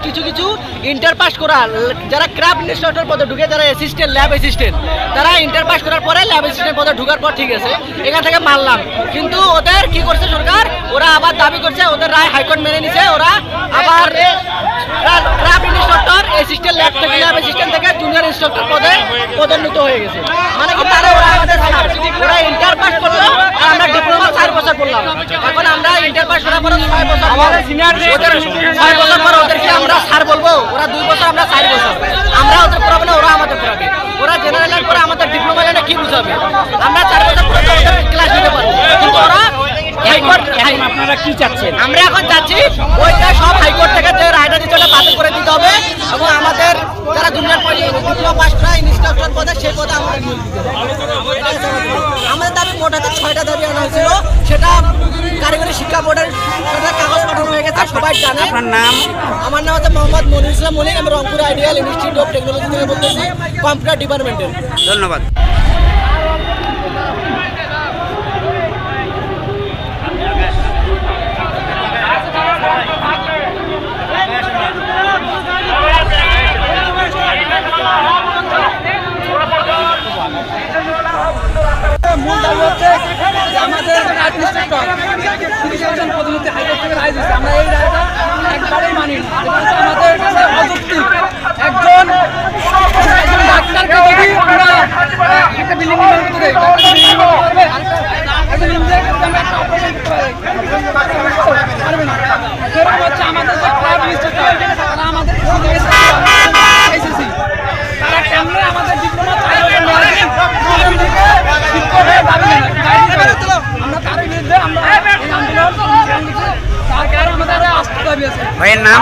কিছু কিছু inter pass করা যারা ক্রাফট ইনস্ট্রাক্টর পদে ঢুকে, যারা অ্যাসিস্ট্যান্ট ল্যাব অ্যাসিস্ট্যান্ট, তারা ইন্টার পাস করার পরে ল্যাব অ্যাসিস্ট্যান্ট পদে ঢোকার পর ঠিক আছে এখান থেকে মানলাম, কিন্তু ওদের কি করছে সরকার, ওরা আবার দাবি করছে, ওদের রায় হাইকোর্ট মেনে নিছে, ওরা আবার ক্রাফট ইনস্ট্রাক্টর অ্যাসিস্ট্যান্ট ল্যাব থেকে ল্যাব অ্যাসিস্ট্যান্ট থেকে জুনিয়র ইনস্ট্রাক্টর পদে পদোন্নীত হয়ে গেছে। মানে কি তারা ওরা আমাদের ওরা ইন্টার পাস করলো আর আমরা ডিপ্লোমা 4 বছর করলাম। এখন আমরা ইন্টার পাস করার পর 6 বছর আমাদের সিনিয়র 6 বছর পর ওদেরকে আমরা স্যার বলবো, ওরা 2 বছর আমরা 4 বছর, আমরা ওদের করাবো না, ওরা আমাদের করাবে। ওরা জেনারেলের পরে আমাদের ডিপ্লোমা জানে কি বুঝাবে, আমরা 4 বছর পরে ক্লাস নিতে পারবো, কিন্তু ওরা আপনারা কি চাচ্ছেন? আমরা এখন চাচ্ছি ওইটা সব হাইকোর্ট থেকে যে রায়টা দিচ্ছে ওটা বাতিল করে দিতে হবে এবং আমাদের যারা জুনিয়র ডিপ্লোমা পাস করা ইনস্ট্রাক্টর পদে সেই পদে আমাদের নিয়োগ দিতে হবে। আমাদের দাবি মোটাতে 6টা দাবি আনা হয়েছিল, সেটা কারিগরি শিক্ষা বোর্ডের সেটা কাগজ পাঠানো হয়ে গেছে, সবাই জানে। আপনার নাম? আমার নাম হচ্ছে মোহাম্মদ মনির ইসলাম মনির, আমি Rangpur ideal institute of technology থেকে বলতেছি, কম্পিউটার ডিপার্টমেন্টের। ধন্যবাদ। মূল দাবি হচ্ছে যে আমাদের অ্যাডমিনিস্ট্রেটর পদ্ধতিতে হাইকোর্ট থেকে রায় দিচ্ছে, আমরা এই রায়টা একবারেই মানি না। আমাদের কাছে অযৌক্তিক একজন ডাক্তারকে যদি আমরা একটা বিল্ডিং নির্মাণ করতে দেই, একটা অপারেশন করতে পারবে না। সেরকম হচ্ছে আমাদের যে ক্লাব ইনস্ট্রাক্টর তারা আমাদের এসএসসি তারা কেমনে আমাদের ডিপ্লোমা আমরা তার বিরুদ্ধে আমরা এই আন্দোলন তার কারণে আমাদের আসতে দাবি আছে। ভাইয়ের নাম?